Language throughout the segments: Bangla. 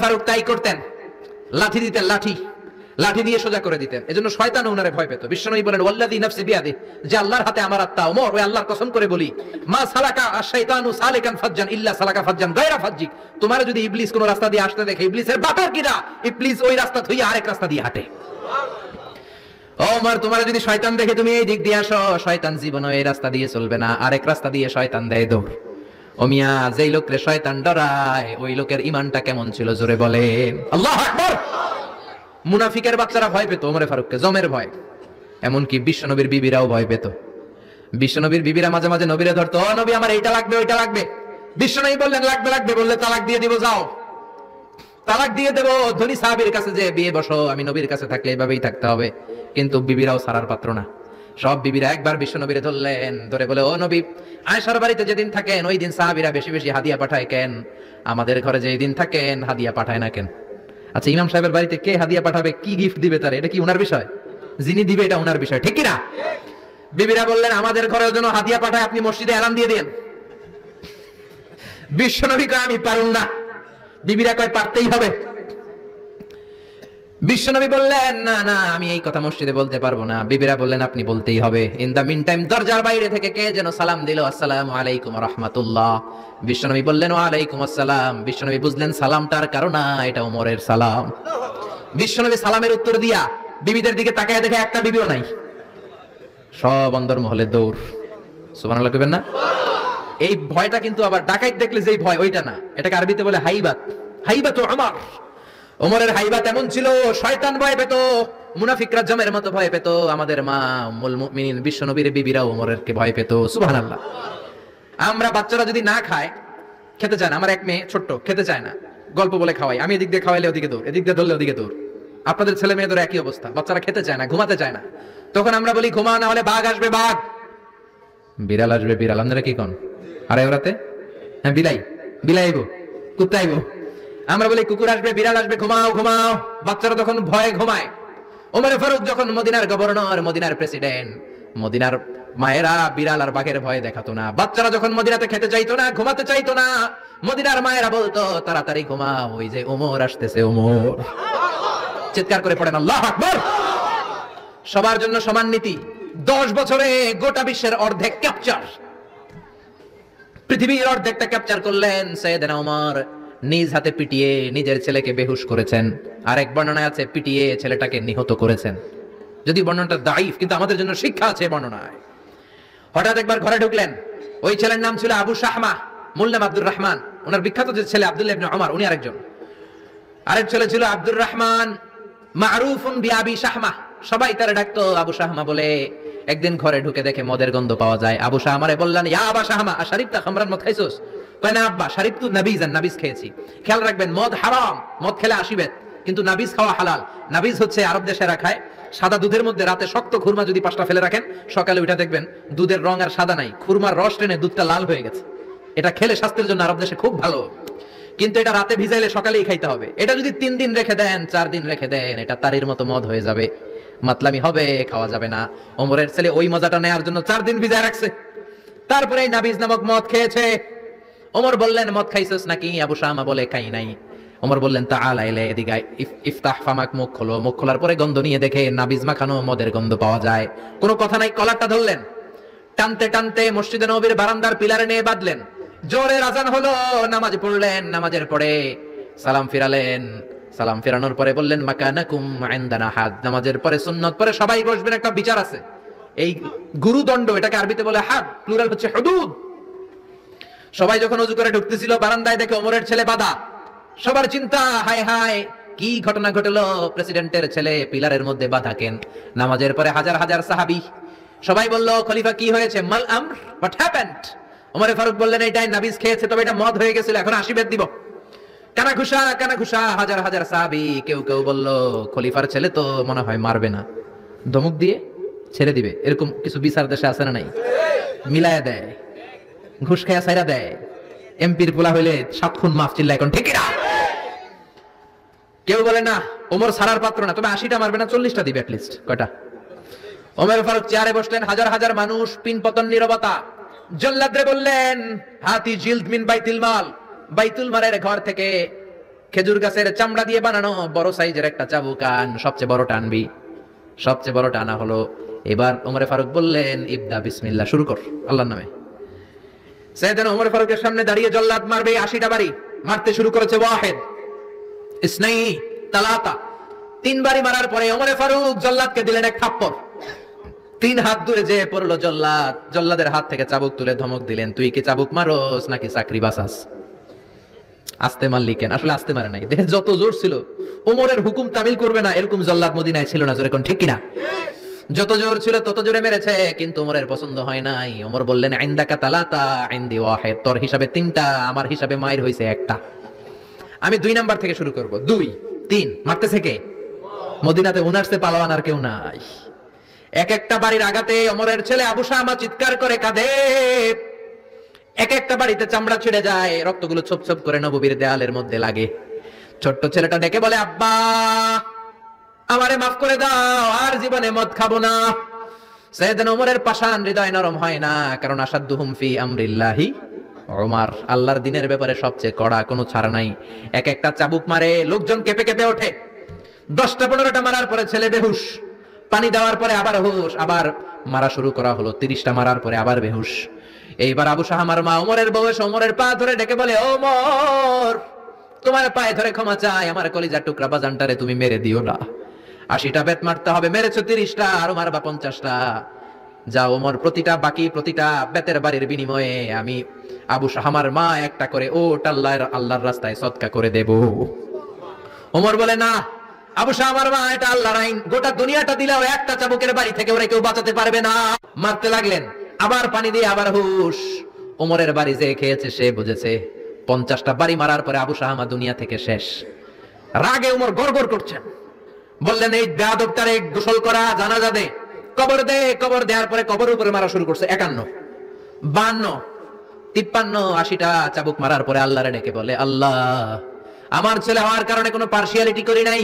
ফারুক তাই করতেন, লাঠি দিতেন, লাঠি লাঠি দিয়ে সোজা করে দিতেন। এজন্য শয়তান ওনারে ভয় পেত। বিশ্বনবী বলেন ওয়াল্লাযী নাফসি বিয়াদি, যে আল্লাহর হাতে আমার আত্মা, ওমর ওই আল্লাহর কসম করে বলি, মা সালাকা আশ-শাইতানু সালিকান ফাজ্জান ইল্লা সালাকা ফাজ্জান গায়রা ফাজ্জিক। তোমার যদি ইবলিস কোন রাস্তা দিয়ে আসতে দেখে, ইবলিসের বাপের কিনা ইবলিস ওই রাস্তা থুইয়া আরেক রাস্তা দিয়ে হাঁটে। ওমর তোমার যদি শয়তান দেখে তুমি এই দিক দিয়ে আসো, শয়তান জীবনে এই রাস্তা দিয়ে চলবে না, আরেক রাস্তা দিয়ে শয়তান দেয় দৌড়। ও মিয়া, যেই লোকরে শয়তান ডরায় ওই লোকের ঈমানটা কেমন ছিল জোরে বলেন আল্লাহু আকবার। মুনাফিকের বাচ্চারা ভয় পেত ওমরে ফারুককে, জমের ভয়। এমনকি বিশ্বনবীর বিবিরাও ভয় পেত। বিশ্বনবীর বিবিরা মাঝে মাঝে নবীরে ধরতো, ও নবী আমার এইটা লাগবে ওইটা লাগবে। বিশ্বনবী বললেন লাগবে লাগবে, বললে তালাক দিয়ে দিব, যাও তালাক দিয়ে দেবো। ধনী সাহাবীর কাছে যে বিয়ে বসো, আমি নবীর কাছে থাকলে এইভাবেই থাকতে হবে। কিন্তু বিবিরাও ছাড়ার পাত্র না। সব বিবিরা একবার বিশ্বনবীরে ধরলেন, ধরে বলে, ও নবী, আয়েশার বাড়িতে যেদিন থাকেন ওই দিন সাহাবীরা বেশি বেশি হাদিয়া পাঠায় কেন? আমাদের ঘরে যেই দিন থাকেন হাদিয়া পাঠায় না কেন? আচ্ছা, ইমাম সাহেবের বাড়িতে কে হাদিয়া পাঠাবে, কি গিফট দিবে তার, এটা কি উনার বিষয়? যিনি দিবে এটা উনার বিষয়, ঠিক কিনা? বিবিরা বললেন আমাদের ঘরের জন্য হাদিয়া পাঠায়, আপনি মসজিদে এলান দিয়ে দেন। বিশ্বনবী কয় আমি পারুম না। বিবিরা কয় পারতেই হবে। বিশ্বনবী বললেন না না, আমি এই কথা মসজিদে বলতে পারবো না। বিবিরা বললেন আপনি বলতেই হবে। ইন দা মিন টাইম দরজার বাইরে থেকে কে যেন সালাম দিল, আসসালামু আলাইকুম ওয়া রাহমাতুল্লাহ। বিশ্বনবী বললেন ওয়া আলাইকুম আসসালাম। বিশ্বনবী বুঝলেন সালামটার কারণ না, এটা ওমরের সালাম। বিশ্বনবী সালামের উত্তর দিয়া বিবিদের দিকে তাকায় দেখে একটা বিবিও নাই। সব অন্দরমহলে দৌড়। সুবহানাল্লাহ কইবেন না? এই ভয়টা কিন্তু আবার ডাকাইত দেখলে যেই ভয় ওইটা না, এটাকে আরবিতে বলে হাইবাত। হাইবাতু উমর। ওমরের হাইবাত এমন ছিল, শয়তান ভয় পেত, মুনাফিকরা জমের মতো ভয় পেত। আমাদের মা উম্মুল মুমিনিন বিশ্বনবীর বিবিরা ওমরেরকে ভয় পেত। সুবহানাল্লাহ। আমরা বাচ্চারা যদি না খায়, খেতে চায় না, আমার এক মেয়ে ছোট্ট খেতে চায় না, গল্প বলে খাওয়াই, আমি এদিক দিয়ে খাওয়াইলে ওদিকে দৌড়, এদিক দিয়ে ধরলে ওদিকে দৌড়। আপনাদের ছেলে মেয়েদের একই অবস্থা, বাচ্চারা খেতে চায় না, ঘুমাতে চায় না। তখন আমরা বলি ঘুমা, না হলে বাঘ আসবে বাঘ, বিড়াল আসবে বিড়াল। আপনারা কি কোন আরে ওরাতে? হ্যাঁ বিলাই, বিলাই আইবো, কুত্তা আইবো। আমরা বলি কুকুর আসবে বিড়াল আসবে, ঘুমাও ঘুমাও। বাচ্চারা তখন ভয়ে ঘুমায়। ওমর ফারুক যখন মদিনার গভর্নর, মদিনার প্রেসিডেন্ট, মদিনার মায়েরা বিড়াল আর বাঘের ভয়ে দেখাতো না। বাচ্চারা যখন মদিনাতে খেতে চাইতো না, ঘুমাতে চাইতো না, মদিনার মায়েরা বলতো তাড়াতাড়ি ঘুমাও, ওই যে ওমর আসতেছে ওমর। চিৎকার করে পড়েন আল্লাহু আকবার। সবার জন্য সমান নীতি। 10 বছরে গোটা বিশ্বের অর্ধেক ক্যাপচার, পৃথিবীর অর্ধেকটা ক্যাপচার করলেন সাইয়েদনা ওমর। নিজ হাতে পিটিয়ে নিজের ছেলেকে বেহুশ করেছেন। আরেক বর্ণনায় আছে পিটিয়ে ছেলেটাকে নিহত করেছেন। যদি বর্ণনাটা দাইফ, কিন্তু আমাদের জন্য শিক্ষা আছে বর্ণনায়। হঠাৎ একবার ঘরে ঢুকলেন। ওই ছেলের নাম ছিল আবু শাহমা, মূল নাম আব্দুর রহমান। ওনার বিখ্যাত যে ছেলে আব্দুল্লাহ ইবনে ওমর, উনি আরেকজন। আরেক ছেলে ছিল আব্দুর রহমান, মারুফুন বিআবি শাহমা, সবাই তারে ডাকতো আবু শাহমা বলে। একদিন ঘরে ঢুকে দেখে মদের গন্ধ পাওয়া যায়। আবু শাহমারে বললেন, ইয়া আবা শাহমা আশারিবতা খামরান, মদ খাইছোস? কয় না আব্বা, শারিবতু নাবিজান, নাবিজ খেয়েছি। খেয়াল রাখবেন মদ হারাম, মদ খেলে আসিবেন, কিন্তু নাবিজ খাওয়া হালাল। নাবিজ হচ্ছে আরব দেশেরা খায়, সাদা দুধের মধ্যে রাতে শক্ত খুরমা যদি 5টা ফেলে রাখেন, সকালে উঠে দেখবেন দুধের রং আর সাদা নাই, খুরমার রস টেনে দুধটা লাল হয়ে গেছে। এটা খেলে স্বাস্থ্যের জন্য আরব দেশে খুব ভালো, কিন্তু এটা রাতে ভিজাইলে সকালেই খাইতে হবে। এটা যদি 3 দিন রেখে দেন, 4 দিন রেখে দেন, এটা তারির মতো মদ হয়ে যাবে, মাতলামি হবে, খাওয়া যাবে না। ওমরের ছেলে ওই মজাটা নেওয়ার জন্য 4 দিন ভিজায় রাখছে, তারপরে এই নাবিজ নামক মদ খেয়েছে। ওমর বললেন মদ খাইছস নাকি? আবু শামা বলে খাই নাই। ওমর বললেন তাআলা ইলা, এদিকে ইফতাহ ফামাক, মুখ খোলো। মুখ খোলার পরে গন্ধ নিয়ে দেখে নাবিজ মাখানো মদের গন্ধ পাওয়া যায়। কোনো কথা নাই, কলারটা ধরলেন, টানতে টানতে মসজিদে নববীর বারান্দার পিলারে নিয়ে বাঁধলেন। জোরে আযান হলো, নামাজ পড়লেন, নামাজের পরে সালাম ফিরালেন। সালাম ফেরানোর পরে বললেন মাকানাকুম ইনদানা হাদ। নামাজের পরে সুন্নাত পরে সবাই বসবেন, একটা বিচার আছে। এই গুরুদণ্ড, এটাকে আরবিতে বলে হাদ, প্লুরাল হচ্ছে হুদুদ। সবাই যখন ওযু করে ঢুকতেছিল, বারান্দায় দেখে ওমরের ছেলে বাধা। সবার চিন্তা, হায় হায় কি ঘটনা ঘটলো, প্রেসিডেন্টের ছেলে পিলারের মধ্যে বাধা কেন? নামাজের পরে হাজার হাজার সাহাবী সবাই বলল খলিফা কি হয়েছে, মাল আমর, হোয়াট হ্যাপেন্ড? ওমর ফারুক বললেন এটাই নাবিজ খেয়েছে, তবে এটা মদ হয়ে গেছিল, এখন আশীর্বাদ দিব। কানা ঘুষা, হাজার হাজার সাহাবী। কেউ কেউ বলল খলিফার ছেলে তো মনে হয় মারবে না, ধমক দিয়ে ছেড়ে দিবে। এরকম কিছু বিচার দেশে আছে না নাই? মিলায়া দেয়, ঘুষ খায়া ছাইরা দেয়। এমপির পোলা হইলে 7 খুন মাফ, চিল্লা এখন ঠিক না? কেউ বলে না ওমর সারার পাত্র না, তবে 80টা মারবে না, 40টা দিবে অ্যাটলিস্ট। কয়টা? ওমর ফারুক চেয়ারে বসলেন, হাজার হাজার মানুষ, পিনপতন নীরবতা। জল্লাদরে বললেন হাতি জিলদ মিন বাইতুল মাল, বাইতুল মালের ঘর থেকে খেজুর গাছের চামড়া দিয়ে বানানো বড় সাইজের একটা চাবুক আন, সবচেয়ে বড় টানবি। সবচেয়ে বড় টানা হলো। এবার ওমরে ফারুক বললেন, ইবদা বিসমিল্লাহ, শুরু কর আল্লাহর নামে। সাইয়েদনা ওমর ফারুকের সামনে দাঁড়িয়ে জল্লাদ মারবে 80টা বাড়ি, মারতে শুরু করেছে। ওয়াহিদ, ইসনাইনি, তালাতা, 3 বাড়ি মারার পরে ওমরে ফারুক জল্লাদকে দিলেন এক থাপ্পড়। 3 হাত দূরে যে পড়লো জল্লাদ। জল্লাদের হাত থেকে চাবুক তুলে ধমক দিলেন, তুই কি চাবুক মারোস নাকি চাকরি বাঁচাস? আস্তে মারলি কেন? আসলে আস্তে মারে নাই, দেহে যত জোর ছিল। ওমরের হুকুম তামিল করবে না এরকম জল্লাদ মদিনায় ছিল না, জোরে কোন ঠিক কিনা? যত জোর ছিল তত জোরে মেরেছে, কিন্তু ওমরের পছন্দ হয় নাই। ওমর বললেন, ইনদাকা তালাতা ইনদি ওয়াহিদ, তোর হিসাবে 3টা, আমার হিসাবে মায়ের হইছে 1টা। আমি 2 নাম্বার থেকে শুরু করব। 2, 3 মারতেছে কে? মদিনাতে উনারসে পালোয়ান আর কেউ নাই। এক একটা বাড়ির আগাতে ওমরের ছেলে আবু শামা চিৎকার করে কাঁদে। এক একটা বাড়িতে চামড়া ছিঁড়ে যায়, রক্তগুলো ছোপ ছোপ করে নববীর দেয়ালের মধ্যে লাগে। ছোট্ট ছেলেটা ডেকে বলে, আব্বা আমারে মাফ করে দাও, আর জীবনে মদ খাবো না। সাইয়েদনা ওমরের পাষাণ হৃদয় নরম হয় না, কারণ আসাদুহুম ফি আমরিল্লাহি ওমর, আল্লাহর দিনের ব্যাপারে সবচেয়ে কড়া, কোনো ছাড় নাই। এক একটা চাবুক মারে, লোকজন কেঁপে কেঁপে ওঠে। 10টা 15টা মারার পরে ছেলে বেহুশ, পানি দেওয়ার পরে আবার হুশ, আবার মারা শুরু করা হলো। 30টা মারার পরে আবার বেহুশ। এইবার আবু শাহামার মা ওমরের বউয়ের ওমরের পা ধরে ডেকে বলে, ওমর তোমার পায়ে ধরে ক্ষমা চাই, আমার কলিজার টুকরা বাজানটারে তুমি মেরে দিও না। 80টা বেত মারতে হবে, মেরেছো 30টা, আরো মারবা 50টা। যা ওমর, প্রতিটা বেতের বাড়ির বিনিময়ে আমি আবু শাহামার মা একটা করে ওট আল্লাহর রাস্তায় সদকা করে দেব। ওমর বলে, না আবু শাহামার মা, এটা আল্লাহর আইন, গোটা দুনিয়াটা দিলেও একটা চাবুকের বাড়ি থেকে ওরা কেউ বাঁচাতে পারবে না। মারতে লাগলেন, আবার পানি দিয়ে আবার হুশ। ওমরের বাড়ি যে খেয়েছে সে বুঝেছে। 50টা বাড়ি মারার পরে আবু শাহামা দুনিয়া থেকে শেষ। রাগে ওমর গড়গড় করছেন। বললেন, এই বেয়াদবটারে গোসল করা, জানাজা দে, কবর দে। কবর দেওয়ার পরে কবরের উপরে মারা শুরু করছে। 51, 52, 53, 80টা চাবুক মারার পরে আল্লাহরে ডেকে বলে, আল্লাহ আমার ছেলে হওয়ার কারণে কোনো পার্সিয়ালিটি করি নাই,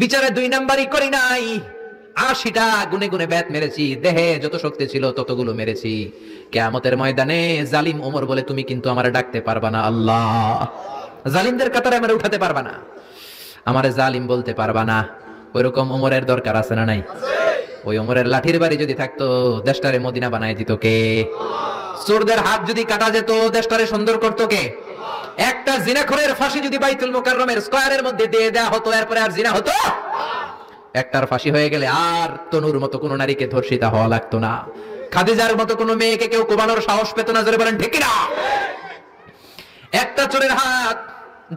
বিচারে 2 নাম্বারই করি নাই। 80টা গুনে গুনে বেত মেরেছি, দেহে যত শক্তি ছিল ততগুলো মেরেছি। কিয়ামতের ময়দানে জালিম ওমর বলে, তুমি কিন্তু আমারে ডাকতে পারবা না আল্লাহ, জালিমদের কাতারে আমারে উঠাতে পারবা না, আমারে জালিম বলতে পারবা না। ওইরকম ওমরের দরকার আছে না নাই? ওই ওমরের লাঠির বাড়ি যদি থাকতো, দেশটারে মদিনা বানায় দিত কে? চোরদের হাত যদি কাটা যেত, দেশটারে সুন্দর করতো কে? একটা জিনাখোরের ফাঁসি যদি বাইতুল মুকাররমের স্কয়ারের মধ্যে দিয়ে দেয়া হতো, এরপরে আর জিনা হতো? একটার ফাঁসি হয়ে গেলে আর তনুর মতো কোন নারীকে ধর্ষিতা হওয়া লাগতো না, খাদিজার মতো কোন মেয়েকে কেউ কোবানোর সাহস পেত না। জোরে বলেন ঠিক না? একটা চোরের হাত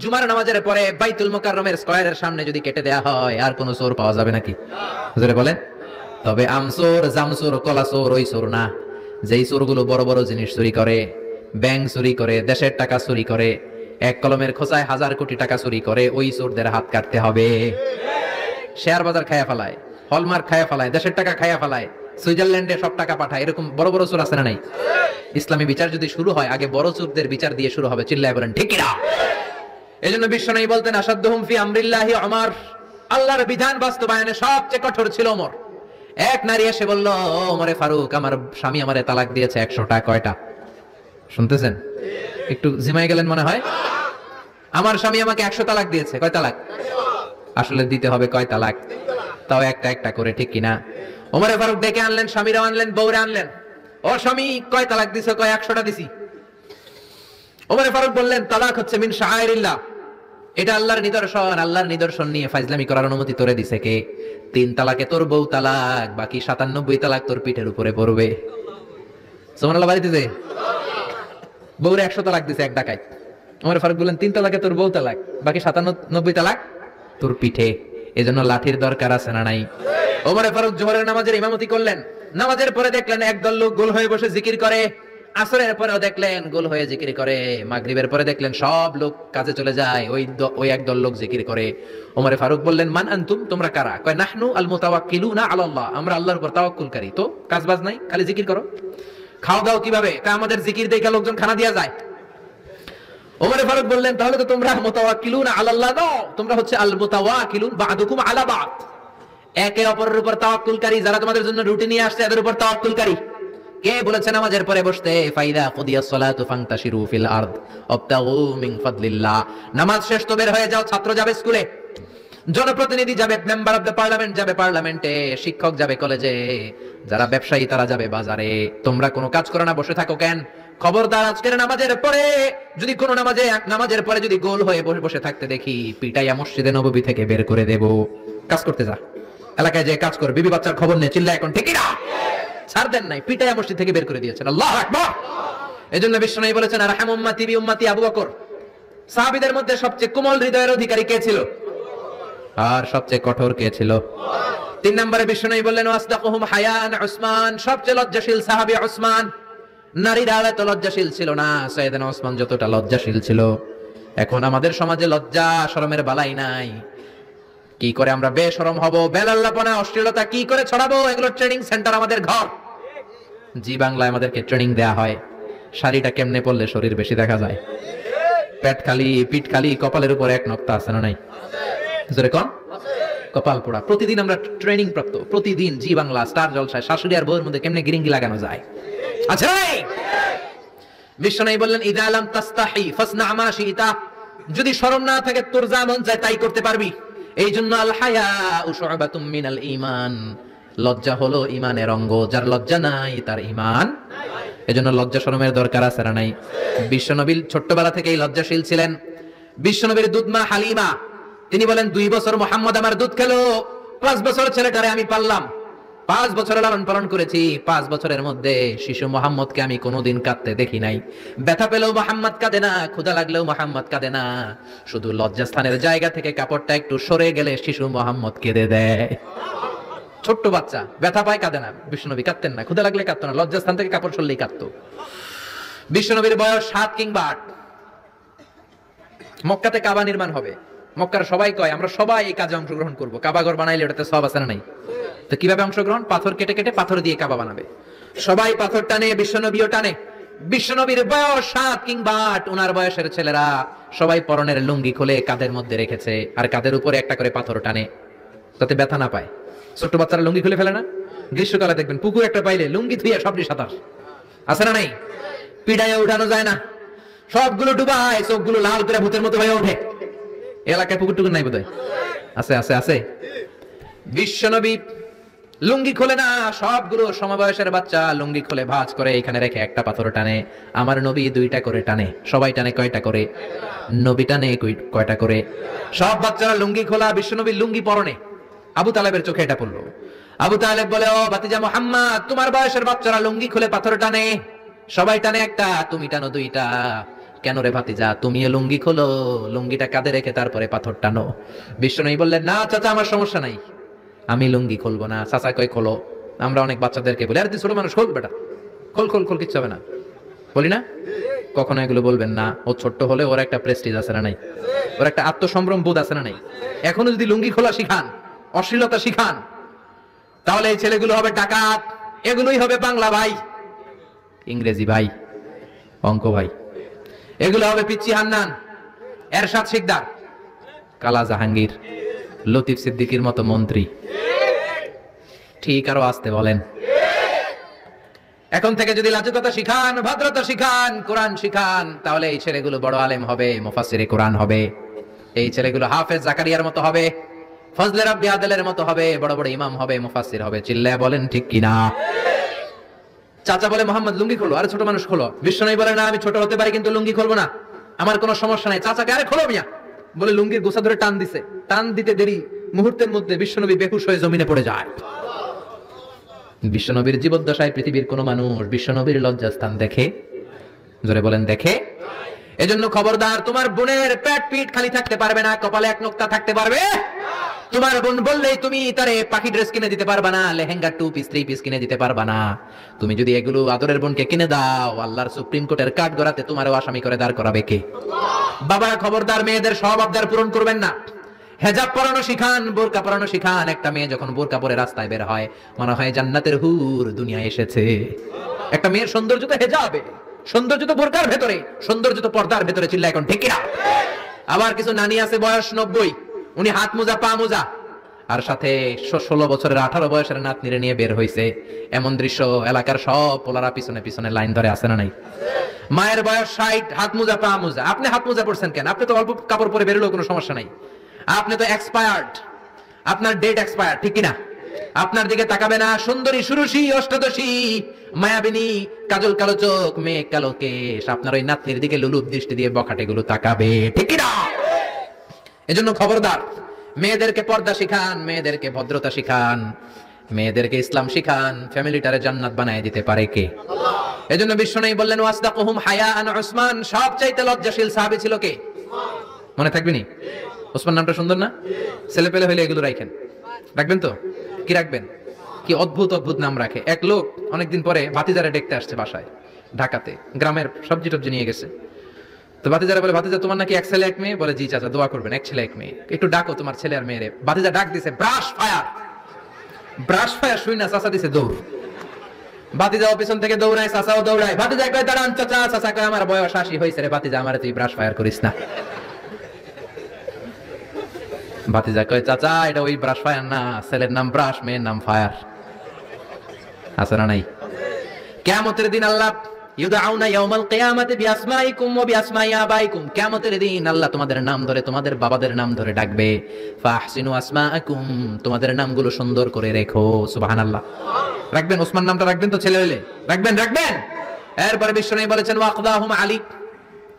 জুমার নামাজের পরে বাইতুল মুকাররমের স্কয়ারের সামনে যদি কেটে দেয়া হয়, আর কোন চোর পাওয়া যাবে নাকি? জোরে বলেন। তবে আমচোর, জামচোর, কলাচোর ওই চোর না, যেই চোরগুলো বড় বড় জিনিস চুরি করে, ব্যাংক চুরি করে, দেশের টাকা চুরি করে, এক কলমের খোঁচায় 1000 কোটি টাকা চুরি করে, ওই চোরদের হাত কাটতে হবে। শেয়ার বাজার খায়া ফেলায়, হলমার্ক খায়া ফেলায়, দেশের টাকা খায়া ফেলায়, সুইজারল্যান্ডে সব টাকা পাঠায়, এরকম বড় বড় চোর আছে না নাই? ইসলামী বিচার যদি শুরু হয়, আগে বড় চোরদের বিচার দিয়ে শুরু হবে। চিল্লায় বলেন ঠিক না? এজন্য বিশ্বনবী বলতেন, আসাদুহুম ফি আমরিল্লাহি ওমর, আল্লাহর বিধান বাস্তবায়নে সবচেয়ে কঠোর ছিল ওমর। এক নারী এসে বলল, ওমরে ফারুক, আমার স্বামী আমারে তালাক দিয়েছে 100টা। কয়টা? শুনতেছেন? একটু জিমাই গেলেন মনে হয়। আমার স্বামী আমাকে 100 তালাক দিয়েছে। কয় তালাক? আসলে দিতে হবে কয় তালাক? তাও একটা একটা করে, ঠিক কিনা? ওমরে ফারুক ডেকে আনলেন, স্বামীরা আনলেন, বউরা আনলেন। ও স্বামী, কয় তালাক দিছো? কয় 100টা দিছি। ওমরে ফারুক বললেন, তালাক হচ্ছে মিন শাআইরিল্লাহ, এটা আল্লাহর নিদর্শন। আল্লাহর নিদর্শন নিয়ে ফাইজলামি করার অনুমতি তোরে দিছে কে? 3 তালাকে তোর বউ তালাক, বাকি 97 তালাক তোর পিঠের উপরে পড়বে। সুবহানাল্লাহ বাড়িতে যে বউরে 100 তালাক দিছে এক ডাকায়। ওমরে ফারুক বললেন, 3 তালাকে তোর বউ তালাক, বাকি 97 তালাক তোর পিঠে। এজন্য লাঠির দরকার আছে না নাই? ওমরে ফারুক জোহরের নামাজের ইমামতি করলেন। নামাজের পরে দেখলেন একদল লোক গোল হয়ে বসে জিকির করে। আসরের পরেও দেখলেন গোল হয়ে জিকির করে। মাগরিবের পরে দেখলেন সব লোক কাজে চলে যায়, ওই একদল লোক জিকির করে। ওমরে ফারুক বললেন, মান আনতুম, তোমরা কারা? কয় নাহনু আল মুতাওয়াক্কিলুনা আলাল্লাহ, আমরা আল্লাহর উপর তাওয়াক্কুলকারী। তো কাজ বাজ নাই, খালি জিকির করো। খাও দাও কিভাবে? কয় আমাদের জিকির দেখে লোকজন খানা দিয়া যায়। ওমরে ফারুক বললেন, তাহলে তো তোমরা মুতাওয়াক্কিলুনা আলাল্লাহ নও, তোমরা হচ্ছে আল মুতাওয়াক্কিলুন বা'দুকুম আলা বা'দ, একে অপরের উপর তাওয়াক্কুলকারী। যারা তোমাদের জন্য রুটি নিয়ে আসছে এদের উপর তাওয়াক্কুলকারী। কে বলেছে নামাজের পরে বসতে? ফাইদা কুদিয়াস সালাতু ফান্তাশিরু ফিল আরদ ওয়াবতাগু মিন ফাদলিল্লাহ। নামাজ শেষ তো বের হয়ে যাও, ছাত্র যাবে স্কুলে, জনপ্রতিনিধি যাবে, মেম্বার অফ দ্য পার্লামেন্ট যাবে পার্লামেন্টে, শিক্ষক যাবে কলেজে, যারা ব্যবসায়ী তারা যাবে বাজারে। তোমরা কোনো কাজ করো না, বসে থাকো কেন? খবরদার, আজকের নামাজের পরে যদি কোনো নামাজের পরে যদি গোল হয়ে বসে বসে থাকতে দেখি, পিটাইয়া মসজিদে নববী থেকে বের করে দেব। কাজ করতে যা, এলাকায় যে কাজ কর, বিবি বাচ্চার খবর নিয়ে চিল্লা এখন, ঠিক না? ছাড় দেন নাই, পিটাইয়া মসজিদ থেকে বের করে দিয়েছেন। আল্লাহু আকবার। এজন্য বিশ্বনবী বলেছেন, আরহাম উম্মতি বি উম্মতি আবু বকর। সাহাবীদের মধ্যে সবচেয়ে কোমল হৃদয়ের অধিকারী কে ছিল? আর সবচেয়ে কঠোর কে ছিল? 3 নম্বরে বিশ্বনবী বললেন, ওয়াসদাকুহুম হায়ান উসমান। সবচেয়ে লজ্জাশীল সাহাবী উসমান। নারীরা এত লজ্জাশীল ছিল না, সাইয়েদনা ওসমান যতটা লজ্জাশীল ছিল। এখন আমাদের সমাজে লজ্জা শরমের বালাই নাই। কি করে আমরা বেশরম হব, বেলাল্লাপনা, অশ্লীলতা কি করে ছড়াবো, এগুলো ট্রেনিং সেন্টার আমাদের ঘর। জি বাংলায় আমাদেরকে ট্রেনিং দেয়া হয়, শাড়িটা কেমনে পরলে শরীর বেশি দেখা যায়, পেট খালি, পিঠ খালি, কপালের উপর এক নক্তা আছে না নাই? জোরে কোন? কপাল পোড়া। প্রতিদিন আমরা ট্রেনিং প্রাপ্ত, প্রতিদিন জি বাংলা স্টার জলসায় শাশুড়ি আর বউয়ের মধ্যে কেমনে গিরিঙ্গি লাগানো যায়। আচ্ছা, বিশ্বনবী বললেন, ইদা লাম তাস্তাহি ফাসনা মা শিতা। যদি শরম না থাকে, তোর যা মন চায় তাই করতে পারবি। এই জন্য আল হায়াউ শু'বাতুম মিনাল ঈমান। লজ্জা হলো ঈমানের অঙ্গ, যার লজ্জা নাই তার ঈমান। এজন্য লজ্জা শরমের দরকার আছে না নাই? বিশ্বনবী ছোট্টবেলা থেকেই লজ্জাশীল ছিলেন। বিশ্বনবীর দুধমা হালিমা, তিনি বলেন, 2 বছর মুহাম্মদ আমার দুধ খেলো, 5 বছর ছেলেটারে আমি পাললাম, 5 বছর লালন পালন করেছি। 5 বছরের মধ্যে শিশু মুহাম্মদকে আমি কোনোদিন কাঁদতে দেখি নাই। ব্যথা পেলেও মুহাম্মদ কাঁদে না, ক্ষুধা লাগলেও মুহাম্মদ কাঁদে না। শুধু লজ্জাস্থানের জায়গা থেকে কাপড়টা একটু সরে গেলে শিশু মুহাম্মদ কেঁদে দেয়। ছোট্ট বাচ্চা ব্যথা পায়, কাঁদে না। বিশ্বনবী কাঁদতেন না, ক্ষুধা লাগলে কাঁদতো না, লজ্জাস্থান থেকে কাপড় সরলেই কাঁদতো। বিশ্বনবীর বয়স 7 কিংবা 8। মক্কাতে কাবা নির্মাণ হবে। মক্কার সবাই কয়, আমরা সবাই এই কাজে অংশগ্রহণ করব। কাবা ঘর বানাইলে ওটাতে সওয়াব আছে না নাই? তো কিভাবে অংশগ্রহণ? পাথর কেটে কেটে পাথর দিয়ে কাবা বানাবে। সবাই পাথর টানে, বিশ্বনবীও টানে। বিশ্বনবীর বয়স 7 কিংবা 8। ওনার বয়সের ছেলেরা সবাই পরনের লুঙ্গি খুলে কাঁধের মধ্যে রেখেছে, আর কাঁধের উপরে একটা করে পাথর টানে, যাতে ব্যথা না পায়। ছোট্ট বাচ্চারা লুঙ্গি খুলে ফেলে না? গ্রীষ্মকালে দেখবেন পুকুর একটা পাইলে লুঙ্গি ধুইয়া সবটি সাঁতার, আছে না নাই? পিড়াইয়া উঠানো যায় না, সবগুলো ডুবায়, চোখগুলো লাল করে ভূতের মতো হয়ে ওঠে। এলাকায় পুকুর টুকুর নাই বোধহয়? আছে আছে আছে। বিশ্বনবী লুঙ্গি খোলে না, সবগুলো সমবয়সের বাচ্চা লুঙ্গি খুলে ভাঁজ করে এখানে রেখে একটা পাথর টানে। আমার নবী 2টা করে টানে। সবাই টানে কয়টা করে? নবী টানে কয়টা করে? সব বাচ্চারা লুঙ্গি খোলা, বিশ্বনবী লুঙ্গি পরনে। আবু তালেবের চোখে এটা পড়লো। আবু তালেব বলে, ও ভাতিজা মুহাম্মদ, তোমার বয়সের বাচ্চারা লুঙ্গি খুলে পাথর টানে, সবাই টানে একটা, তুমি টানো 2টা। কেন রে ভাতিজা, তুমিও লুঙ্গি খোলো, লুঙ্গিটা কাঁধে রেখে তারপরে পাথর টানো। বিশ্বনবী বললেন, না চাচা, আমার সমস্যা নাই, আমি লুঙ্গি খুলবো না। চাচা কই খোলো। আমরা অনেক বাচ্চাদেরকে বলি, আরে তুই ছোট মানুষ, খোল বেটা, খোল খোল খোল, কিচ্ছু হবে না, বলি না? কখনো এগুলো বলবেন না। ও ছোট্ট হলে ওর একটা প্রেস্টিজ আছে না নাই? ওর একটা আত্মসম্ভ্রম বোধ আছে না নাই? এখনো যদি লুঙ্গি খোলা শিখান, অশ্লীলতা শিখান, তাহলে এই ছেলেগুলো হবে ডাকাত। এগুলোই হবে বাংলা ভাই, ইংরেজি ভাই, অঙ্ক ভাই। এগুলো হবে পিচ্চি হান্নান, এরশাদ শিকদার, কালা জাহাঙ্গীর, লতিফ সিদ্দিকীর মতো মন্ত্রী। ঠিক আরো আসতে বলেন। এখন থেকে যদি লাজুকতা শিখান, ভদ্রতা শিখান, কোরআন শিখান, তাহলে এই ছেলেগুলো বড় আলেম হবে, মুফাসসিরে কোরআন হবে। এই ছেলেগুলো হাফেজ জাকারিয়ার মতো হবে, ফজলে রাব্বি আদেলের মতো হবে, বড় বড় ইমাম হবে, মুফাসসির হবে। চিল্লায় বলেন ঠিক কিনা? চাচা বলে, মোহাম্মদ লুঙ্গি খোলো। আরে ছোট মানুষ খোলো। বিশ্বনবী বলে, না আমি ছোট হতে পারি কিন্তু লুঙ্গি খুলবো না, আমার কোনো সমস্যা নাই। চাচাকে, আরে খোলো মিয়া, বলে লুঙ্গির গোছা ধরে টান দিছে। টান দিতে দেরি, মুহূর্তের মধ্যে বিশ্বনবী বেহুশ হয়ে জমিনে পড়ে যায়। বিশ্বনবীর জীবদ্দশায় পৃথিবীর কোন মানুষ বিশ্বনবীর লজ্জাস্থান দেখে? জোরে বলেন, দেখে? এজন্য খবরদার, তোমার বোনের পেট পিঠ খালি থাকতে পারবে না, কপালে এক নোক্তা থাকতে পারবে। তোমার বোন বললেই তুমি তারে পাখি ড্রেস কিনে দিতে পারবা না, লেহেঙ্গা 2 পিস 3 পিস কিনে দিতে পারবা না। তুমি যদি এগুলো আদরের বোনকে কিনে দাও, আল্লাহর সুপ্রিম কোর্টের কাঠ গড়াতে তোমারও আসামি করে দাঁড় করাবে কে? বাবা খবরদার, মেয়েদের সব আবদার পূরণ করবেন না। হেজাব পরানো শিখান, বোরকা পরানো শিখান। একটা মেয়ে যখন বোরকা পরে রাস্তায় বের হয়, মনে হয় জান্নাতের হুর দুনিয়ায় এসেছে। একটা মেয়ের সৌন্দর্য তো হেজাবে, সৌন্দর্য তো বোরকার ভেতরে, সৌন্দর্য তো পর্দার ভেতরে। চিল্লা এখন ঠিক কিনা? আবার কিছু নানি আছে বয়স 90, উনি হাত মোজা পা মোজা, আর সাথে 16 বছরের 18 বয়সের নাতনিরে নিয়ে বের হইছে। এমন দৃশ্য এলাকার সব পোলারা পিছনে পিছনে লাইন ধরে আছে না নাই? মায়ের বয়স 60, হাত মোজা পা মোজা। আপনি হাত মোজা পরছেন কেন? আপনি তো অল্প কাপড় পরে বেরোলেও কোনো সমস্যা নাই। আপনি তো এক্সপায়ার্ড, আপনার ডেট এক্সপায়ার্ড, ঠিক কিনা? আপনার দিকে তাকাবে না সুন্দরী সুরুষী অষ্টাদশী মায়াবিনী কাজল কালো চোখ মেয়ে কালো কেশ আপনার ওই নাতনির দিকে লুলুপ দৃষ্টি দিয়ে বখাটে গুলো তাকাবে, ঠিক কিনা? এজন্য খবরদার, মেয়েদেরকে পর্দা শিখান, মেয়েদেরকে ভদ্রতা শিখান, মেয়েদেরকে ইসলাম শিখান। ফ্যামিলিটারে জান্নাত বানায় দিতে পারে কে? এজন্য বিশ্বনবী বললেন ওয়াসদাকুহুম হায়াআন উসমান, সবচাইতে লজ্জাশীল সাহাবী ছিল কে? মনে থাকবে নি? ওসমান নামটা সুন্দর না? ছেলে পেলে হইলে এগুলো রাখেন, রাখবেন তো? কি রাখবেন? কি অদ্ভুত অদ্ভুত নাম রাখে। এক লোক অনেকদিন পরে ভাতিজারে দেখতে আসছে বাসায়, ঢাকাতে, গ্রামের সবজি টবজি নিয়ে গেছে। তো ভাতিজারা বলে, ভাতিজা তোমার নাকি এক ছেলে এক মেয়ে? বলে জি চাচা, দোয়া করবেন, এক ছেলে এক মেয়ে, একটু ডাকো তোমার ছেলে আর মেয়েরে। ভাতিজা ডাক দিছে ব্রাশ ফায়ার, ব্রাশ ফায়ার শুই না চাচা দিছে দৌড়। ভাতিজাও পিছন থেকে দৌড়ায়, চাচাও দৌড়ায়। ভাতিজা কয় দাঁড়ান চাচা, চাচা কয় আমার বয়স 80 হয়েছে রে ভাতিজা, আমারে তুই ব্রাশ ফায়ার করিস না। ভাতিজা কয় চাচা এটা ওই ব্রাশ ফায়ার না, ছেলের নাম ব্রাশ, মেয়ের নাম ফায়ার। আছে না নাই? কিয়ামতের দিন আল্লাহ ইউদাউনা ইয়াউমাল কিয়ামাতি বিআসমাইকুম ওয়া বিআসমাই আবাইকুম, কিয়ামতের দিন আল্লাহ তোমাদের নাম ধরে, তোমাদের বাবাদের নাম ধরে ডাকবে। ফাহসিনু আসমাআকুম, তোমাদের নামগুলো সুন্দর করে রেখো। সুবহানাল্লাহ। রাখবেন? ওসমান নামটা রাখবেন তো? ছেলে হইলে রাখবেন, রাখবেন। এরপরে বিশ্বনবী বলেছেন ওয়াকদাহুম আলী,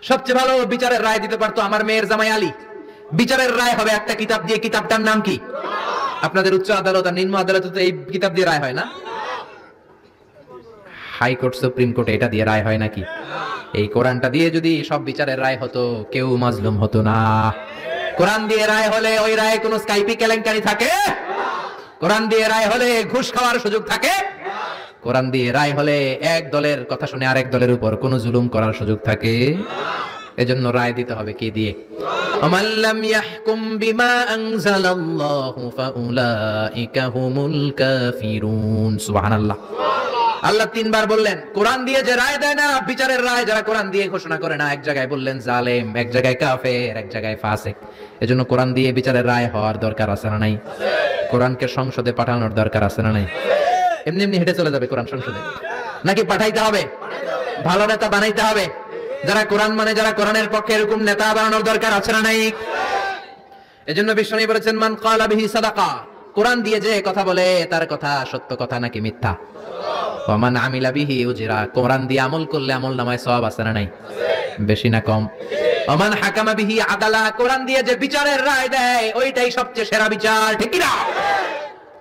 সবচেয়ে ভালো বিচারের রায় দিতে পারতো আমার মেয়ের জামাই আলী। বিচারের রায় হবে একটা কিতাব দিয়ে, কিতাবটার নাম কি? আপনাদের উচ্চ আদালত আর নিম্ন আদালতে তো এই কিতাব দিয়ে রায় হয় না? হাইকোর্ট, সুপ্রিম কোর্টে এটা দিয়ে রায় হয় নাকি? এই কোরআনটা দিয়ে যদি সব বিচারের রায় হতো, কেউ মাজলুম হতো না। কোরআন দিয়ে রায় হলে ওই রায়ে কোনো স্কাইপি কেলেঙ্কারি থাকে? কোরআন দিয়ে রায় হলে ঘুষ খাওয়ার সুযোগ থাকে? কোরআন দিয়ে রায় হলে এক দলের কথা শুনে আরেক দলের উপর কোনো জুলুম করার সুযোগ থাকে? এজন্য রায় দিতে হবে কি দিয়ে? ওমান লাম ইয়াহকুম বিমা আনজালাল্লাহু ফাউলাইকা হুমুল কাফিরুন। সুবহানাল্লাহ। আল্লাহ তিনবার বললেন কোরআন দিয়ে যে রায় দেয় না, বিচারের রায় যারা কোরআন দিয়ে ঘোষণা করে না, এক জায়গায় বললেন জালেম, এক জায়গায় কাফের, এক জায়গায় ফাসিক। এজন্য কোরআন দিয়ে বিচারের রায় হওয়ার দরকার আছে না নাই? কোরআনকে সংসদে পাঠানোর দরকার আছে না নাই? এমনি এমনি হেঁটে চলে যাবে কোরআন সংসদে? নাকি পাঠাইতে হবে? ভালো নেতা বানাইতে হবে, যারা কোরআন মানে, যারা কোরআনের পক্ষে, এরকম নেতা বানানোর দরকার আছে না নাই? এজন্য বিশ্বনবী বলেছেন মান ক্বালা বিহি সাদাকা, কোরআন দিয়ে যে কথা বলে তার কথা সত্য কথা নাকি মিথ্যা? ওয়া মান আমিলা বিহি উজরা, কোরআন দিয়ে আমল করলে আমল নামায় সওয়াব আছে না নাই? বেশি না কম? ওয়া মান হাকামা বিহি আদালা, কোরআন দিয়ে যে বিচারের রায় দেয় ওইটাই সবচেয়ে সেরা বিচার, ঠিক কি না?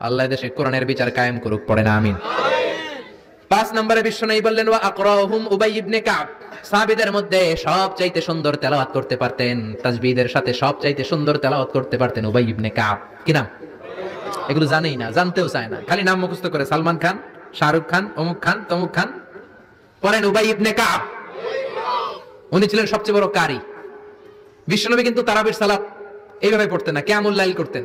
আল্লাহ দেশে কোরআনের বিচার কায়েম করুক, পড়ে না আমিন। 5 নম্বরে বিশ্বনবী বললেন ওয়া আকরাহুম উবাই ইবনে কাব, সাহাবীদের মধ্যে সবচাইতে সুন্দর তেলাওয়াত করতে পারতেন, তাসবিহের সাথে সবচাইতে সুন্দর তেলাওয়াত করতে পারতেন উবাই ইবনে কাব। কি নাম? এগুলো জানেই না, জানতেও চায় না, খালি নাম মুখস্থ করে। সালমান খান, শাহরুখ খান, অমুক খান, তমুক খান। পড়েন উবাই ইবনে কাব। উনি ছিলেন সবচেয়ে বড় কারি। বিশ্বনবী কিন্তু তারাবির সালাত এইভাবে পড়তেন না, কিয়ামুল লাইল করতেন।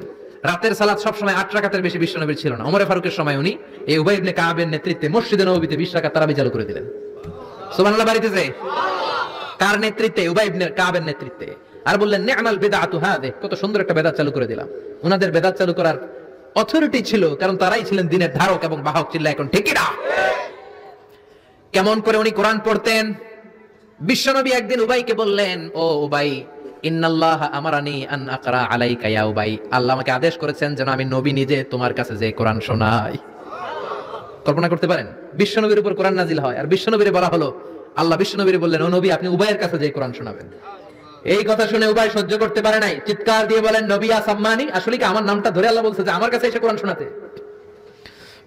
রাতের সালাত সবসময় 8 রাকাতের বেশি বিশ্বনবীর ছিল না। ওমর ফারুকের সময় উনি এই উবাই ইবনে কাবের নেতৃত্বে মসজিদে নববীতে 20 রাকাত তারাবি চালু করে দিলেন। সুবহানাল্লাহ। বাড়িতেছে কার নেতৃত্বে? উবাই ইবনে কাবের নেতৃত্বে। আর বললেন নি'মাল বিদআতু হাদিহি, কত সুন্দর একটা বেদাত চালু করে দিলাম। ওনাদের বেদাত চালু করার অথরিটি ছিল, কারণ তারাই ছিলেন দ্বীনের ধারক এবং বাহক। চিল্লা এখন ঠিক কি না? কেমন করে উনি কোরআন পড়তেন? বিশ্বনবী একদিন উবাইকে বললেন, ও উবাই, ইন্নাল্লাহ আমারানি আন আকরা আলাইকা ইয়া উবাই, আল্লাহ আমাকে আদেশ করেছেন যেন আমি নবী নিজে তোমার কাছে যে কোরআন শোনাই। কল্পনা করতে পারেন বিশ্বনবীর উপর কোরআন নাজিল হয়, আর বিশ্বনবীরে বলা হলো, আল্লাহ বিশ্বনবীরে বললেন ও নবী আপনি উবাইয়ের কাছে যে কোরআন শোনাবেন। এই কথা শুনে উবাই সহ্য করতে পারে নাই, চিৎকার দিয়ে বলেন নবী আসাম্মানি, আসলে কি আমার নামটা ধরে আল্লাহ বলছে যে আমার কাছে এসে কোরআন শোনাতে?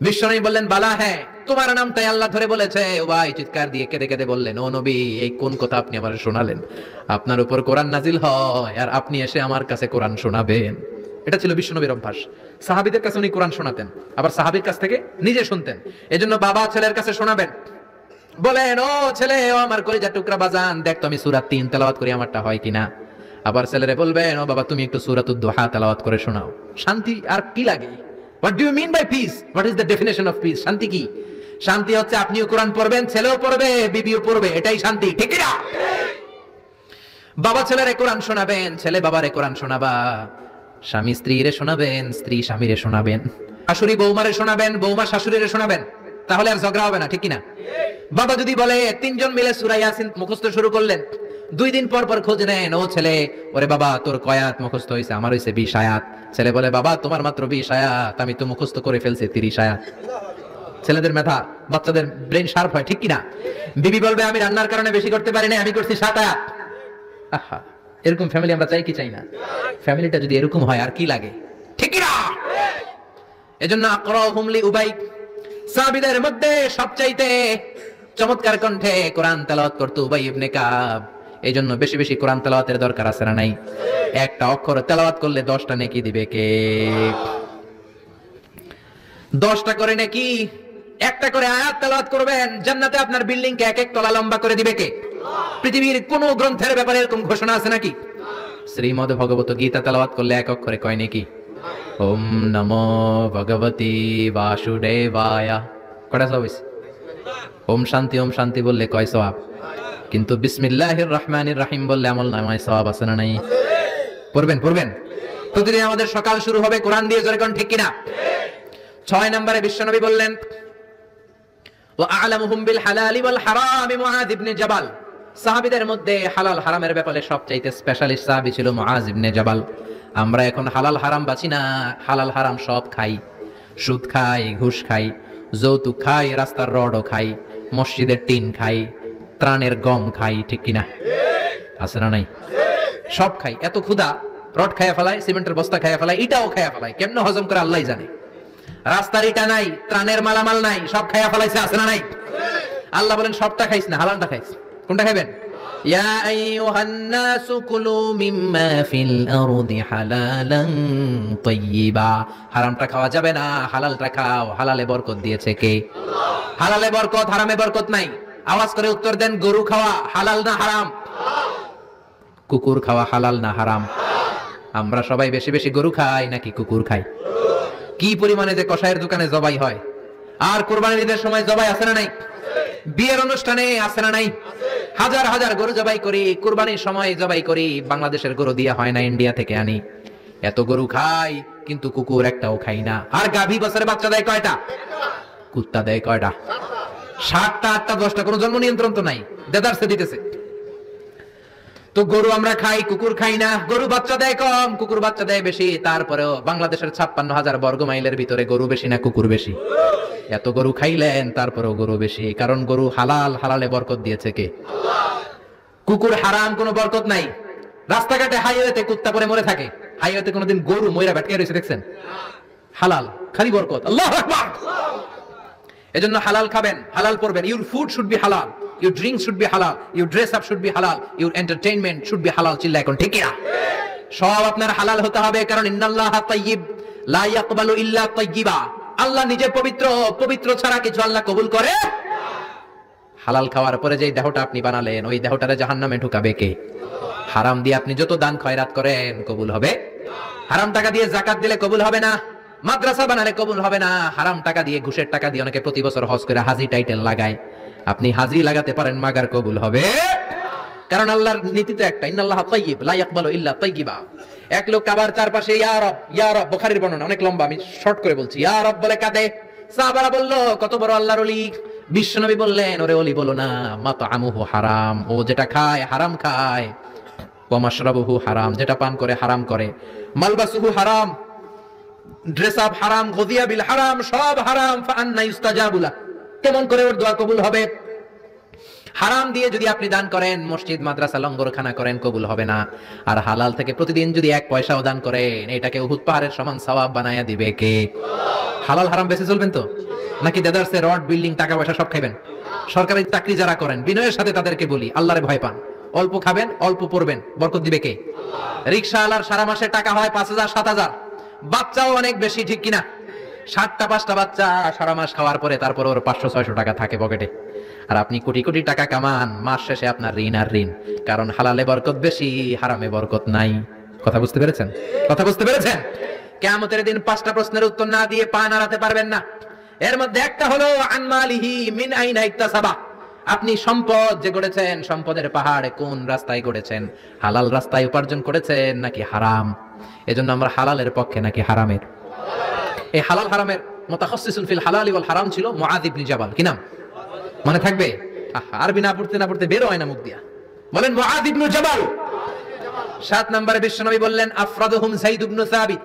বিশ্বনবী বললেন বালা, হ্যাঁ তোমার নামটাই আল্লাহ ধরে বলেছে। উবাই চিৎকার দিয়ে কেঁদে কেঁদে বললেন, ও নবী এই কোন কথা আপনি আমার শোনালেন? আপনার উপর কোরআন নাজিল হয় আর আপনি এসে আমার কাছে কোরআন শোনাবেন? এটা ছিল বিশ্বনবীর অভ্যাস। সাহাবীদের কাছে উনি কোরআন শোনাতেন, আবার সাহাবীর কাছ থেকে নিজে শুনতেন। এজন্য বাবা ছেলের কাছে শোনাবেন, বলেন ও ছেলে, ও আমার কলিজার টুকরা বাজান, দেখ তো আমি সূরা 3 তেলাওয়াত করি, আমারটা হয় কিনা। আবার ছেলেরে বলবেন, ও বাবা তুমি একটু সূরাতুদ দুহা তেলাওয়াত করে শোনাও। শান্তি আর কি লাগে? What do you mean by peace? What is the definition of peace? শান্তি কি? শান্তি হচ্ছে আপনিও কোরআন পড়বেন, ছেলেও পড়বে, বিবিও পড়বে, এটাই শান্তি, ঠিক না? বাবা ছেলেরে কোরআন শোনাবেন, ছেলে বাবারে কোরআন শোনাবা। স্বামী স্ত্রীরে শোনাবেন, স্ত্রী স্বামীরে শোনাবেন, শাশুড়ি বৌমারে শোনাবেন, বৌমা শাশুড়িরে শোনাবেন, তাহলে আর ঝগড়া হবে না, ঠিক কিনা? বাবা যদি বলে তিনজন মিলে সূরা ইয়াসিন মুখস্থ শুরু করলেন, 2 দিন পর পর খোঁজ নেন, ও ছেলে, ওরে বাবা তোর কয় আয়াত মুখস্থ হয়েছে? আমার হয়েছে 20 আয়াত। ছেলে বলে বাবা তোমার মাত্র 20 আয়াত, আমি তো মুখস্থ করে ফেলছি 30 আয়াত। ছেলেদের মেধা, বাচ্চাদের ব্রেন শার্প হয়, ঠিক কিনা? বিবি বলবে আমি রান্নার কারণে বেশি করতে পারি না, আমি করছি 7 আয়াত। আহা, এরকম ফ্যামিলি আমরা চাই কি চাই না? ফ্যামিলিটা যদি এরকম হয় আর কি লাগে, ঠিক কিনা? এজন্য আকরাহুম লিউবাই, সাহাবীদের মধ্যে সবচাইতে চমৎকার কণ্ঠে কোরআন তেলাওয়াত করতে উবাই ইবনে কাব। এইজন্য বেশি বেশি কোরআন তেলাওয়াতের দরকার আছে না নাই? একটা অক্ষর তেলাওয়াত করলে 10টা নেকি দিবে কে? 10টা করে নাকি? একটা করে আয়াত তেলাওয়াত করবেন, জান্নাতে আপনার বিল্ডিং কে 1 তলা লম্বা করে দিবে কে? পৃথিবীর কোন গ্রন্থের ব্যাপারে এরকম ঘোষণা আছে নাকি? শ্রীমদ ভগবত গীতা তেলাওয়াত করলে 1 অক্ষরে কয় নাকি? ওম নমো ভগবতী বাসুদেবায়, কয়টা সওয়াব? ওম শান্তি বললে কয় সওয়াব? কিন্তু বিসমিল্লাহির রহমানির রহিম বললে আমল নামায় সওয়াব আছে না নাই? পড়বেন প্রতিদিন আমাদের সকাল শুরু হবে কোরআন দিয়ে, জোরে কোন ঠিক কিনা? 6 নম্বরে বিশ্বনবী বললেন ওয়া আ'লামুহুম বিল হালালি ওয়াল হারাম মুআয ইবনে জাবাল। সাহাবীদের মধ্যে হালাল হারামের ব্যাপারে সবচাইতে স্পেশালিস্ট সাহাবী ছিল মুআয ইবনে জাবাল। আমরা এখন হালাল হারাম বাঁচি না, হালাল হারাম সব খাই। সুদ খাই, ঘুষ খাই, যৌতুক খাই, রাস্তার রডও খাই, মসজিদের টিন খাই, ত্রাণের গম খাই, ঠিক কিনা? আছে না নাই? সব খাই। এত ক্ষুধা, রড খাইয়া ফেলায়, সিমেন্টের বস্তা খাইয়া ফেলায়, ইটাও খাইয়া ফেলায়, কেমনে হজম করে আল্লাহই জানে। রাস্তার ইটা নাই, ত্রাণের মালামাল নাই, সব খাইয়া ফেলাইছে, আছে না নাই? আল্লাহ বলেন সবটা খাইস না, হালালটা খাইস। কোনটা খাইবেন? ইয়া আইয়ুহান নাসু কুলু মিম্মা ফিল আরদি হালালান তাইয়্যিবা। হারামটা খাওয়া যাবে না, হালালটা খাও। হালালে বরকত দিয়েছে কে? হালালে বরকত, হারামে বরকত নাই। আওয়াজ করে উত্তর দেন, গরু খাওয়া হালাল না হারাম? কুকুর খাওয়া হালাল না হারাম? আমরা সবাই বেশি বেশি গরু খাই নাকি কুকুর খাই? কি পরিমাণে যে কসাইয়ের দোকানে জবাই হয়, আর কুরবানির ঈদের সময় জবাই আছে না নাই? বিয়ের অনুষ্ঠানে আছে না নাই? হাজার হাজার গরু জবাই করি, কুরবানির সময় জবাই করি। বাংলাদেশের গরু দিয়া হয় না, ইন্ডিয়া থেকে আনি। এত গরু খাই, কিন্তু কুকুর একটাও খাই না। আর গাভী বছরে বাচ্চা দেয় কয়টা? কুত্তা দেয় কয়টা? 7টা, 8টা, 10টা, কোনো জন্ম নিয়ন্ত্রণ তো নাই, দেদারসে দিতেছে। তো গরু আমরা খাই, কুকুর খাই না। গরু বাচ্চা দেয় কম, কুকুর বাচ্চা দেয় বেশি। তারপরেও বাংলাদেশের 56,000 বর্গ মাইলের ভিতরে গরু বেশি না কুকুর বেশি? এত গরু খাইলেন, তারপরেও গরু বেশি। কারণ গরু হালাল, হালালে বরকত দিয়েছে কে? কুকুর হারাম, কোনো বরকত নাই। রাস্তাঘাটে হাইওয়েতে কুত্তা পরে মরে থাকে, হাইওয়েতে কোনোদিন গরু মইরা ভেটকে রয়েছে দেখছেন? হালাল, খালি বরকত। আল্লাহু আকবার। এজন্য হালাল খাবেন, হালাল পড়বেন। ইউর ফুড শুড বি হালাল, ইউর ড্রিঙ্ক শুড বি হালাল, your dress up should be হালাল, ইউর এন্টারটেইনমেন্ট শুড বি হালাল। চিল্লা এখন ঠিক কিনা? সব আপনার হালাল হতে হবে, কারণ ইন্নাল্লাহা তাইয়্যিব লা ইয়াকবালু ইল্লা তাইয়্যিবা। আল্লাহ নিজে পবিত্র, পবিত্র ছাড়া কিছু আল্লাহ কবুল করে। হালাল খাওয়ার পরে যে দেহটা আপনি বানালেন, ওই দেহটারে জাহান্নামে ঢুকাবে কে? হারাম দিয়ে আপনি যত দান খয়রাত করেন কবুল হবে? হারাম টাকা দিয়ে যাকাত দিলে কবুল হবে না, মাদ্রাসা বানালে কবুল হবে না। হারাম টাকা দিয়ে, ঘুষের টাকা দিয়ে অনেকে প্রতি বছর হজ করে হাজি টাইটেল লাগায়। আপনি হাজি লাগাতে পারেন, মাগার কবুল হবে? কারণ আল্লাহর নীতি তো একটা, ইন্নাল্লাহা তাইয়্যিব লা ইয়াকবালু ইল্লা তাইয়্যিবা। এক লোক কাবার চারপাশে ইয়া রব, ইয়া রব, বুখারীর বর্ণনা, অনেক লম্বা, আমি শর্ট করে বলছি। ইয়া রব বলে কাঁদে। সাহাবারা বলল কত বড় আল্লাহর ওলি। বিশ্বনবী বললেন, ওরে ওলি বলো না, মাতআমুহু হারাম, ও যেটা খায় হারাম খায়। ওয়া মাশরাবুহু হারাম, যেটা পান করে হারাম করে। মালবাসুহু হারাম, ড্রেস আপ হারাম, গদিয়া বিল হারাম, সব হারাম। ফাআন্না ইউস্তাজাবু লা, কেমন করে ওর দোয়া কবুল হবে? হারাম দিয়ে যদি আপনি দান করেন, মসজিদ মাদ্রাসা লঙ্গরখানা করেন, কবুল হবে না। আর হালাল থেকে প্রতিদিন যদি 1 পয়সাও দান করেন, এটাকে উহুদ পাহাড়ের সমান সওয়াব বানায়া দিবে কে? হালাল হারাম বেঁচে চলবেন তো, নাকি দেদারসে রড, বিল্ডিং, টাকা পয়সা সব খাইবেন? সরকারি চাকরি যারা করেন, বিনয়ের সাথে তাদেরকে বলি, আল্লাহরে ভয় পান। অল্প খাবেন, অল্প পড়বেন, বরকত দিবে কে? রিকশাওয়ালার সারা মাসে টাকা হয় 5,000 7,000, বাচ্চাও অনেক বেশি, ঠিক কিনা? 7টা 5টা বাচ্চা সারা মাস খাওয়ার পরে তারপর ওর 500-600 টাকা থাকে পকেটে। আর আপনি কোটি কোটি টাকা কামান, মাস শেষে আপনার ঋণ আর ঋণ। কারণ হালালে বরকত বেশি, হারামে বরকত নাই। কথা বুঝতে পেরেছেন? কথা বুঝতে পেরেছেন? কিয়ামতের দিন 5টা প্রশ্নের উত্তর না দিয়ে পা নাড়াতে পারবেন না। এর মধ্যে একটা হলো আন মালিহি মিন আইনা ইকতাসাবা। আপনি সম্পদ যে গড়েছেন, সম্পদের পাহাড়ে কোন রাস্তায় গড়েছেন? হালাল রাস্তায় উপার্জন করেছেন নাকি হারাম? এজন্য আমরা হালালের পক্ষে নাকি হারামের? এই হালাল হারামের মুতাখাসসিসুন ফিল হালালি ওয়াল হারাম ছিল মুআয ইবনে জাবাল। কি নাম মনে থাকবে? আরবি না পড়তে না পড়তে বের হয় না মুখ দিয়া। বলেন মুআয ইবনে জাবাল। 7 নম্বরে বিশ্বনবী বললেন আফরাদুহুম যায়েদ ইবনে সাবিত।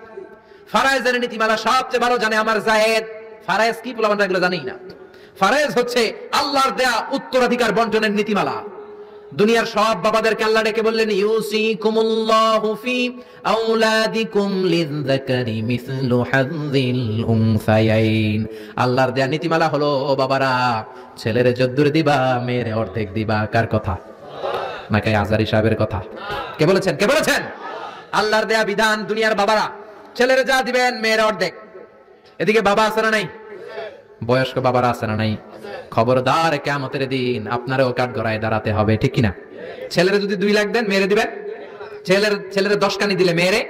ফারায়েজের নীতিমালা সবচেয়ে ভালো জানে আমার যায়েদ। ফারায়েজ কি পোলাপানরা এগুলো জানেই না। ফারায়েজ হচ্ছে আল্লাহর দেয়া উত্তরাধিকার বন্টনের নীতিমালা। দুনিয়ার সব বাবাদেরকে আল্লাহ ডেকে বললেন ইউসিকুমুল্লাহু ফি আওলাদিকুম লিযযাকারি মিসলু হাযযিল উনসায়াইন। আল্লাহর দেয়া নীতিমালা হলো, ও বাবারা, ছেলেরে যদ্দুর দিবা, মেয়েরে অর্ধেক দিবা। কার কথা? নাকি আজারি সাহেবের কথা? কে বলেছেন? কে বলেছেন? আল্লাহর দেয়া বিধান, দুনিয়ার বাবারা ছেলেরে যা দিবেন, মেয়ের অর্ধেক। এদিকে বাবা আছে না নাই? বয়স্ক বাবারা আছে না নাই? খবরদার, কিয়ামতের দিন আপনারও কাঠগড়ায় দাঁড়াতে হবে, ঠিক কিনা? ছেলেরে যদি 2 লাখ দেন, মেয়েরে দিবেন? ছেলেরে 10 কানি দিলে মেয়েরে,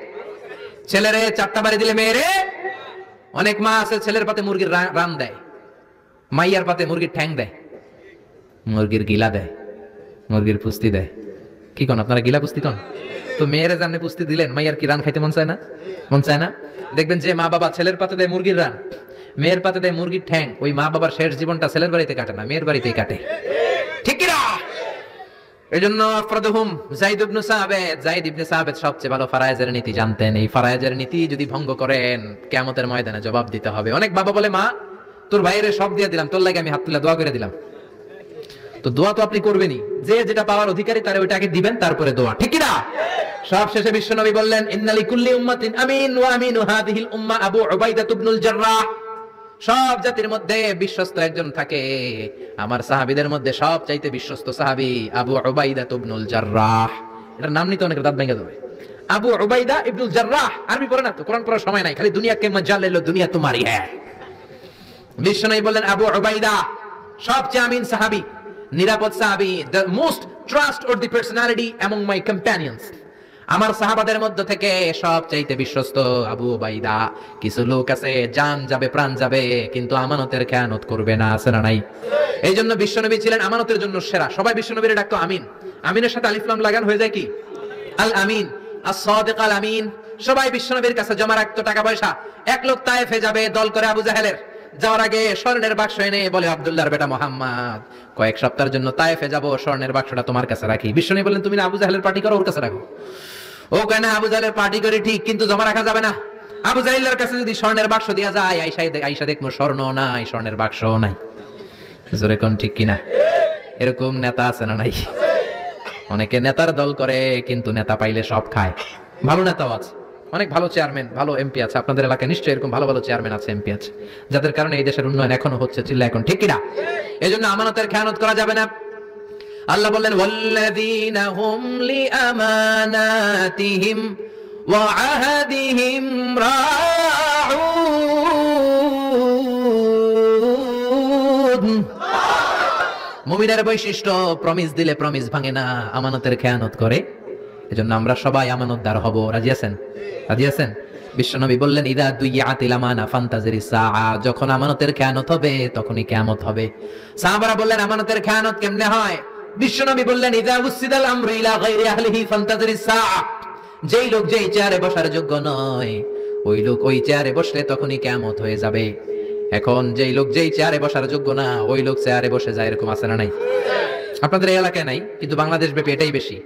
ছেলেরে 4টা বাড়ি দিলে মেয়েরে। অনেক মা আছে ছেলের পাতে মুরগির রান দেয়, মাইয়ার পাতে মুরগির ঠ্যাং দেয়, মুরগির গিলা দেয়, মুরগির পুস্তি দেয়। কি কোন আপনারা গিলা পুস্তি কোন? তো মেয়েরে জানলে পুস্তি দিলেন, মাইয়ার কি রান খাইতে মন চায় না? মন চায় না? দেখবেন যে মা বাবা ছেলের পাতে দেয় মুরগির রান, মেয়ের পাতে দেয় মুরগির ঠ্যাং, ওই মা বাবার শেষ জীবনটা ছেলের বাড়িতে কাটে না, মেয়ের বাড়িতেই কাটে, ঠিক কি না? এজন্য আফরাদুহুম যায়েদ ইবনে সাবিত। যায়েদ ইবনে সাবিত সবচেয়ে ভালো ফারায়েজের নীতি জানতেন। এই ফারায়েজের নীতি যদি ভঙ্গ করেন, কিয়ামতের ময়দানে জবাব দিতে হবে। অনেক বাবা বলে, মা তোর ভাইয়ের সব দিয়ে দিলাম, তোর লাগে আমি হাত তুলে দোয়া করে দিলাম। তো দোয়া তো আপনি করবেনই, যে যেটা পাওয়ার অধিকারী তারে ওইটা আগে দিবেন, তারপরে দোয়া, ঠিক কি না? সব শেষে বিশ্বনবী বললেন ইন্না লিকুল্লি উম্মাতিন আমিন ওয়া আমিনু হাযিহিল উম্মাহ আবু উবাইদা ইবনুল জাররাহ। সব জাতির মধ্যে বিশ্বস্ত একজন থাকে, আমার সাহাবীদের মধ্যে সবচাইতে বিশ্বস্ত সাহাবী আবু উবাইদা ইবনুল জাররাহ। এটার নাম নিতে অনেকের দাঁত ভেঙে যাবে। আবু উবাইদা ইবনুল জাররাহ। আরবি পড়ে না তো, কোরআন পড়ার সময় নাই, খালি দুনিয়া কে মজাল লেলো, দুনিয়া তোমারই হ্যায়। বিশ্বনবী বললেন আবু উবাইদা সবচেয়ে আমিন সাহাবী, নিরাপদ সাহাবী, the most trustworthy personality among my companions। আমার সাহাবাদের মধ্য থেকে সবচাইতে বিশ্বস্ত আবু উবাইদা। কিছু লোক আছে জান যাবে প্রাণ যাবে কিন্তু আমানতের খেয়ানত করবে না, আছে না নাই? এই জন্য বিশ্বনবী ছিলেন আমানতের জন্য সেরা। সবাই বিশ্বনবীর ডাকতো আমিন। আমিনের সাথে আলিফ লাম লাগান হয়ে যায় কি? আল আমিন, as-সাদিক আল আমিন। সবাই বিশ্বনবীর কাছে জমা রাখতো টাকা পয়সা। এক লোক তায়েফে যাবে দল করে আবু জাহেলের, যাওয়ার আগে স্বর্ণের বাক্স এনে বলে আব্দুল্লাহর বেটা মোহাম্মদ, কয়েক সপ্তাহের জন্য তায়েফে যাব, স্বর্ণের বাক্সটা তোমার কাছে রাখি। বিশ্বনবী বললেন তুমি না আবু জাহেলের পার্টি করো, ওর কাছে রাখো। ও কেন আবু জাহেলের পার্টি করে ঠিক, কিন্তু জমা রাখা যাবে না। আবু জাহেলের কাছে যদি স্বর্ণের বাক্স দেয়া যায়, আইসা দেখবো স্বর্ণ নাই, স্বর্ণের বাক্স নাই। জোরে কোন ঠিক কিনা? এরকম নেতা আছে না নাই? অনেকে নেতার দল করে কিন্তু নেতা পাইলে সব খায়। ভালো নেতাও আছে, অনেক ভালো চেয়ারম্যান, ভালো এমপি আছে। আপনাদের এলাকায় নিশ্চয়ই এরকম ভালো ভালো চেয়ারম্যান আছে, এমপি আছে, যাদের কারণে এই দেশের উন্নয়ন এখনো হচ্ছে। চিল্লা এখন ঠিক কিনা? এই জন্য আমানতের খেয়ানত করা যাবে না। আল্লাহ বললেন ওয়াল্লাযীনা হুম লিআমানাতিহিম ওয়া আহাদিহিম রাউন। মুমিনের বৈশিষ্ট্য, প্রমিস দিলে প্রমিস ভাঙে না, আমানতের খেয়ানত করে। এজন্য আমরা সবাই আমানতদার হব। রাজি আছেন? রাজি আছেন? বিশ্বনবী বললেন ইদা দুইয়াতিল আমানা ফান্তাজিরিস সাআ। যখন আমানতের খেয়ানত হবে তখনই কিয়ামত হবে। সাহাবারা বললেন আমানতের খেয়ানত কেমনে হয়? বিশ্বনবী বললেন ইদা উসিদাল আমরু ইলা গায়রি আহলিহি ফান্তাজিরিস সাআ। যেই লোক যেই চেয়ারে বসার যোগ্য নয়, ওই লোক ওই চেয়ারে বসলে তখনই কিয়ামত হয়ে যাবে। এখন যেই লোক যেই চেয়ারে বসার যোগ্য না, ওই লোক চেয়ারে বসে যায়, এরকম আছে না নাই? আপনাদের এই এলাকায় নাই, কিন্তু বাংলাদেশ ব্যাপী এটাই বেশি।